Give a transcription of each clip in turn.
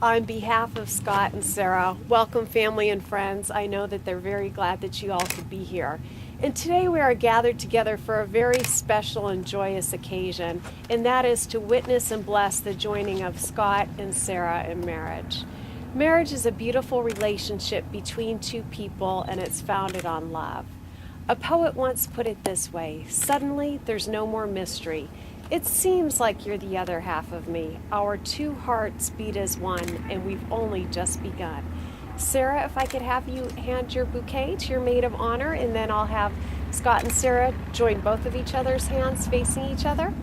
On behalf of Scott and Sarah, welcome family and friends. I know that they're very glad that you all could be here. And today we are gathered together for a very special and joyous occasion, and that is to witness and bless the joining of Scott and Sarah in marriage. Marriage is a beautiful relationship between two people, and it's founded on love. A poet once put it this way: suddenly there's no more mystery. It seems like you're the other half of me. Our two hearts beat as one, and we've only just begun. Sarah, if I could have you hand your bouquet to your maid of honor, and then I'll have Scott and Sarah join both of each other's hands facing each other.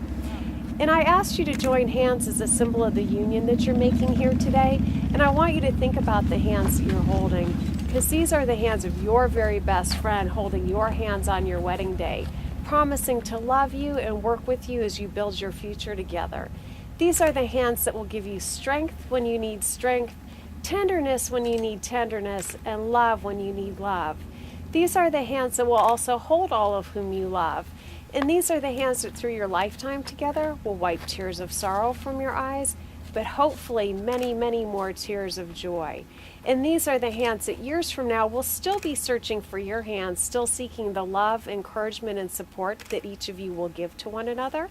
And I asked you to join hands as a symbol of the union that you're making here today. And I want you to think about the hands that you're holding, because these are the hands of your very best friend holding your hands on your wedding day, promising to love you and work with you as you build your future together. These are the hands that will give you strength when you need strength, tenderness when you need tenderness, and love when you need love. These are the hands that will also hold all of whom you love. And these are the hands that through your lifetime together will wipe tears of sorrow from your eyes, but hopefully many, many more tears of joy. And these are the hands that years from now will still be searching for your hands, still seeking the love, encouragement, and support that each of you will give to one another.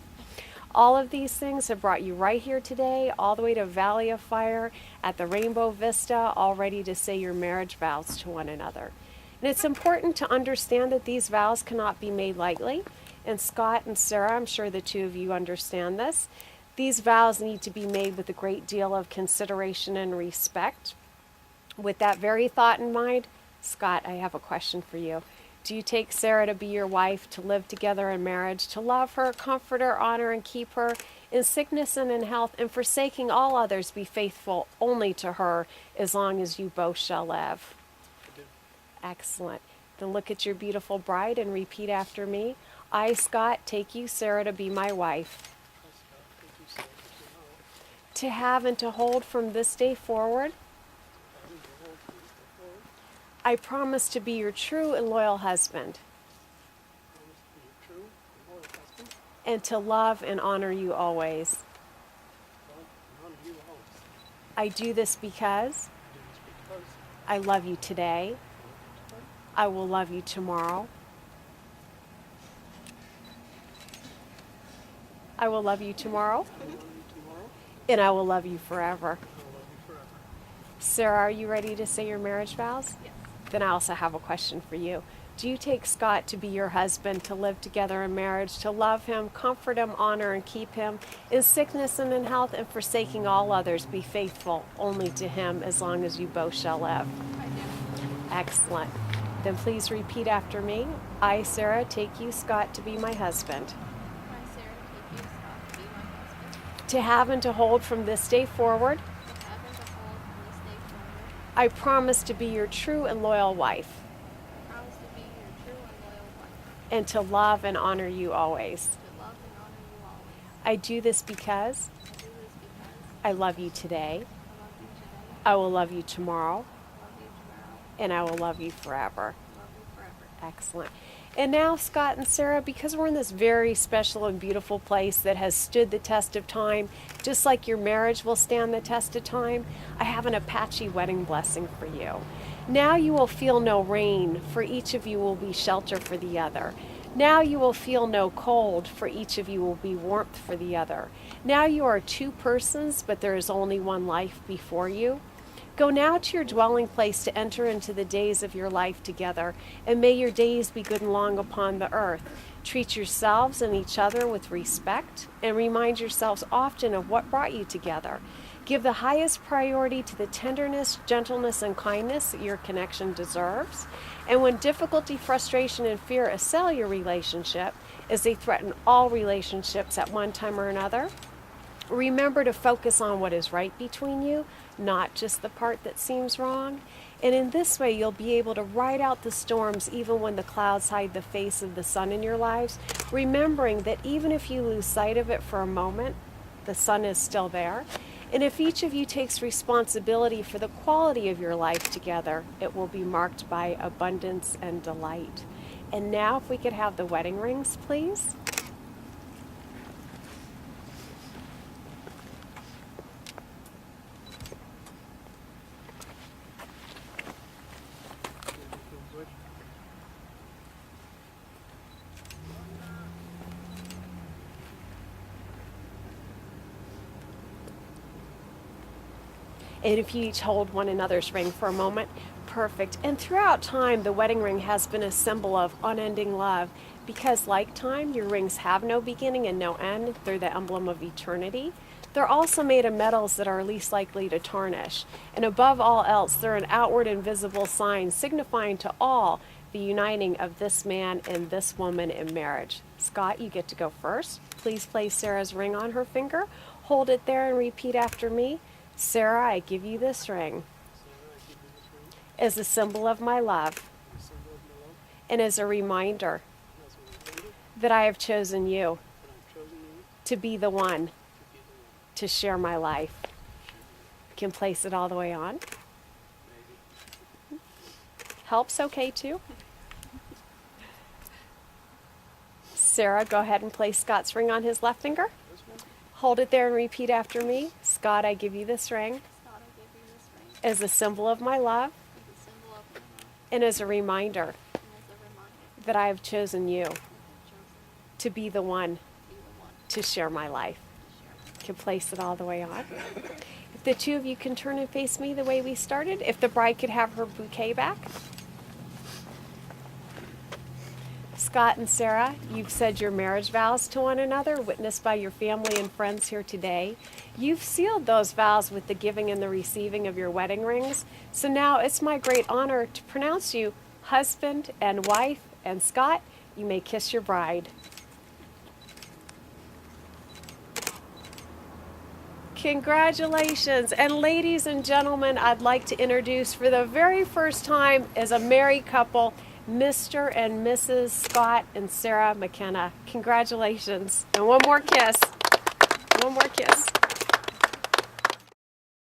All of these things have brought you right here today, all the way to Valley of Fire at the Rainbow Vista, all ready to say your marriage vows to one another. And it's important to understand that these vows cannot be made lightly. And Scott and Sarah, I'm sure the two of you understand this. These vows need to be made with a great deal of consideration and respect. With that very thought in mind, Scott, I have a question for you. Do you take Sarah to be your wife, to live together in marriage, to love her, comfort her, honor, and keep her in sickness and in health, and forsaking all others, be faithful only to her as long as you both shall live? I do. Excellent. Then look at your beautiful bride and repeat after me. I, Scott, take you, Sarah, to be my wife, to have and to hold from this day forward. I promise to be your true and loyal husband, and to love and honor you always. I do this because I love you today. I will love you tomorrow. I will love you tomorrow, and I will love you forever. Sarah, are you ready to say your marriage vows? Yes. Then I also have a question for you. Do you take Scott to be your husband, to live together in marriage, to love him, comfort him, honor, and keep him in sickness and in health, and forsaking all others, be faithful only to him as long as you both shall live? I do. Excellent. Then please repeat after me. I, Sarah, take you, Scott, to be my husband, I, Sarah, take you, Scott, to be my husband, to have and to hold from this day forward. to have and to hold from this day forward. I promise to be your true and loyal wife, I promise to be your true and loyal wife, and to love and honor you always. to love and honor you always. I do this because I do this because I love you today. I love you today, I will love you tomorrow, love you tomorrow, and I will love you forever. love you forever. Excellent. And now, Scott and Sarah, because we're in this very special and beautiful place that has stood the test of time, just like your marriage will stand the test of time, I have an Apache wedding blessing for you. Now you will feel no rain, for each of you will be shelter for the other. Now you will feel no cold, for each of you will be warmth for the other. Now you are two persons, but there is only one life before you. Go now to your dwelling place to enter into the days of your life together, and may your days be good and long upon the earth. Treat yourselves and each other with respect, and remind yourselves often of what brought you together. Give the highest priority to the tenderness, gentleness, and kindness that your connection deserves. And when difficulty, frustration, and fear assail your relationship, as they threaten all relationships at one time or another, remember to focus on what is right between you, not just the part that seems wrong. And in this way, you'll be able to ride out the storms even when the clouds hide the face of the sun in your lives, remembering that even if you lose sight of it for a moment, the sun is still there. And if each of you takes responsibility for the quality of your life together, it will be marked by abundance and delight. And now, if we could have the wedding rings, please. And if you each hold one another's ring for a moment, perfect. And throughout time, the wedding ring has been a symbol of unending love because, like time, your rings have no beginning and no end. They're the emblem of eternity. They're also made of metals that are least likely to tarnish. And above all else, they're an outward and visible sign signifying to all the uniting of this man and this woman in marriage. Scott, you get to go first. Please place Sarah's ring on her finger. Hold it there and repeat after me. Sarah, I give you this ring as a symbol of my love and as a reminder that I have chosen you to be the one to share my life. Can place it all the way on. Help's okay too. Sarah, go ahead and place Scott's ring on his left finger. Hold it there and repeat after me. Scott, I give you this ring Scott, I give you this ring as a symbol of my love as a symbol of my love and as a reminder and as a reminder that I have chosen you that I have chosen to be the one to be the one to share my life. to share. Can place it all the way on. If the two of you can turn and face me the way we started, if the bride could have her bouquet back. Scott and Sarah, you've said your marriage vows to one another, witnessed by your family and friends here today. You've sealed those vows with the giving and the receiving of your wedding rings. So now it's my great honor to pronounce you husband and wife. And Scott, you may kiss your bride. Congratulations. And ladies and gentlemen, I'd like to introduce for the very first time as a married couple, Mr. and Mrs. Scott and Sarah McKenna. Congratulations. And one more kiss. One more kiss.